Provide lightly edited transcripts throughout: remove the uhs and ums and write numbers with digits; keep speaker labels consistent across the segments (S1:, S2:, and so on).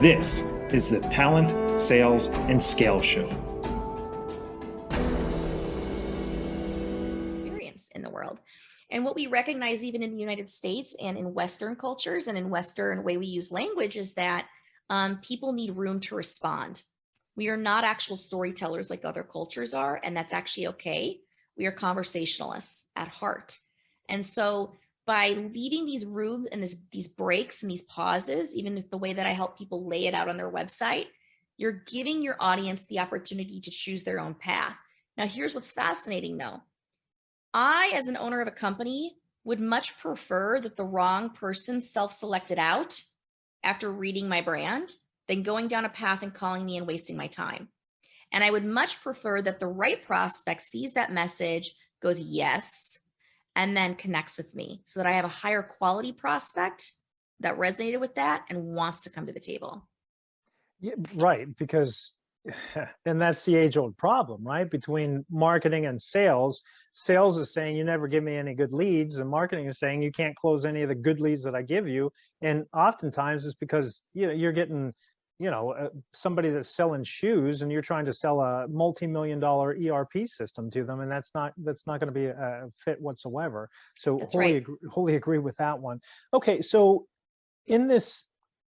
S1: This is the Talent, Sales, and Scale Show.
S2: Experience in the world. And what we recognize even in the United States and in Western cultures and in Western way we use language is that people need room to respond. We are not actual storytellers like other cultures are, and that's actually okay. We are conversationalists at heart. And so by leaving these rooms and these breaks and these pauses, even if the way that I help people lay it out on their website, you're giving your audience the opportunity to choose their own path. Now, here's what's fascinating though. I, as an owner of a company, would much prefer that the wrong person self-selected out after reading my brand than going down a path and calling me and wasting my time. And I would much prefer that the right prospect sees that message, goes, yes, and then connects with me so that I have a higher quality prospect that resonated with that and wants to come to the table.
S3: Yeah, right, because and that's the age-old problem, right? Between marketing and sales. Sales is saying you never give me any good leads, and marketing is saying you can't close any of the good leads that I give you. And oftentimes it's because you're getting somebody that's selling shoes and you're trying to sell a multi-million-dollar ERP system to them, and that's not going to be a fit whatsoever. So
S2: That's
S3: wholly
S2: right.
S3: wholly agree with that one. Okay, so in this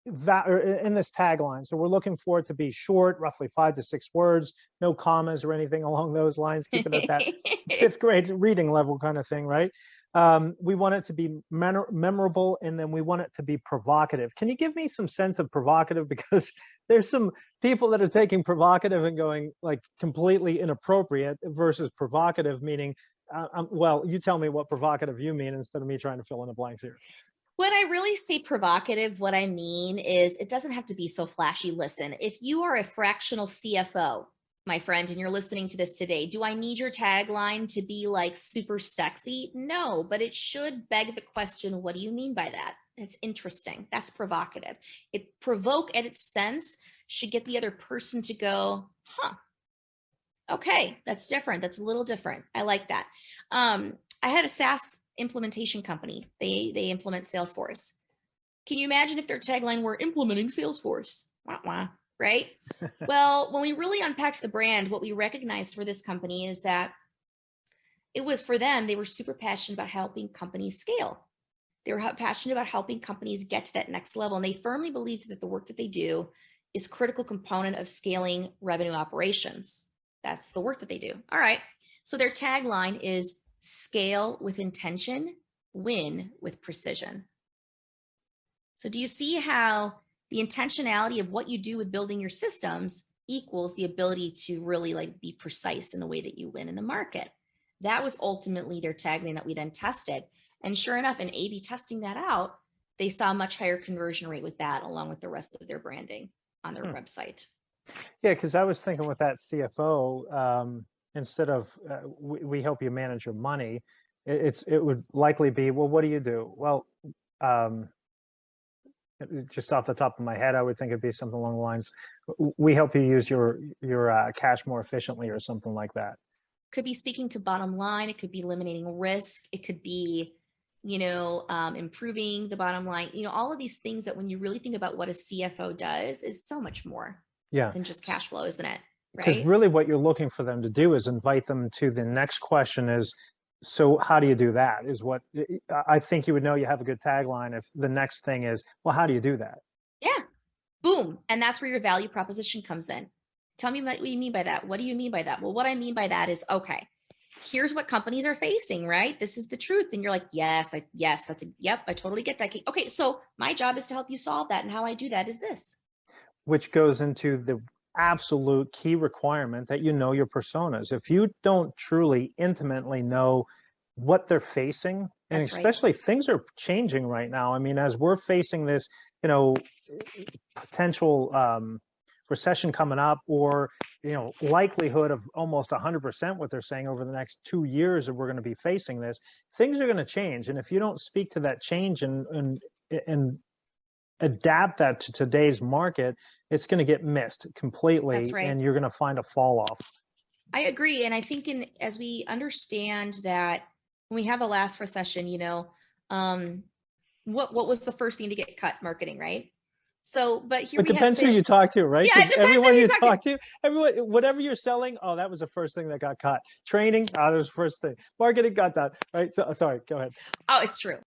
S3: tagline, so we're looking for it to be short, roughly 5 to 6 words, no commas or anything along those lines. Keep it at that 5th grade reading level kind of thing, right? We want it to be memorable, and then we want it to be provocative. Can you give me some sense of provocative? Because there's some people that are taking provocative and going like completely inappropriate versus provocative, meaning, well, you tell me what provocative you mean instead of me trying to fill in the blanks here.
S2: When I really say provocative, what I mean is it doesn't have to be so flashy. Listen, if you are a fractional CFO, my friend, and you're listening to this today, do I need your tagline to be like super sexy? No, but it should beg the question, what do you mean by that? That's interesting. That's provocative. It provoke at its sense should get the other person to go, huh, okay, that's different. That's a little different. I like that. I had a SaaS implementation company. They implement Salesforce. Can you imagine if their tagline were implementing Salesforce? Wah, wah, right? Well, when we really unpacked the brand, what we recognized for this company is that it was for them, they were super passionate about helping companies scale. They were passionate about helping companies get to that next level. And they firmly believed that the work that they do is a critical component of scaling revenue operations. That's the work that they do. All right. So their tagline is scale with intention, win with precision. So do you see how the intentionality of what you do with building your systems equals the ability to really like be precise in the way that you win in the market? That was ultimately their tagline that we then tested. And sure enough, in A/B testing that out, they saw a much higher conversion rate with that, along with the rest of their branding on their website.
S3: Yeah, because I was thinking with that CFO, instead of we help you manage your money, it would likely be, well, what do you do? Well, just off the top of my head, I would think it'd be something along the lines, we help you use your cash more efficiently or something like that.
S2: Could be speaking to bottom line. It could be eliminating risk. It could be, improving the bottom line. All of these things that when you really think about what a CFO does is so much more than just cash flow, isn't it?
S3: Because
S2: right?
S3: really what you're looking for them to do is invite them to the next question is, so how do you do that? Is what I think you would know you have a good tagline if the next thing is, well, how do you do that?
S2: Yeah. Boom. And that's where your value proposition comes in. Tell me what you mean by that. What do you mean by that? Well, what I mean by that is, okay, here's what companies are facing, right? This is the truth. And you're like, yes, yep, I totally get that. Okay, so my job is to help you solve that. And how I do that is this.
S3: Which goes into the absolute key requirement that you know your personas. If you don't truly intimately know what they're facing, and
S2: That's right.
S3: especially things are changing right now. I mean, as we're facing this, potential recession coming up, or likelihood of almost 100% what they're saying over the next 2 years that we're going to be facing this, things are going to change. And if you don't speak to that change and adapt that to today's market, it's going to get missed completely.
S2: That's right.
S3: And you're going to find a fall off.
S2: I agree. And I think as we understand that when we have a last recession, what was the first thing to get cut? Marketing, right? So, but here
S3: It
S2: we have
S3: depends who
S2: sales.
S3: you talk to, right?
S2: Yeah, it
S3: 'Cause
S2: depends who
S3: everyone
S2: you
S3: you
S2: talk to.
S3: talk to, everyone, whatever you're selling, oh, that was the first thing that got cut. Training, that was the first thing. Marketing got that, right? So sorry, go ahead.
S2: Oh, it's true.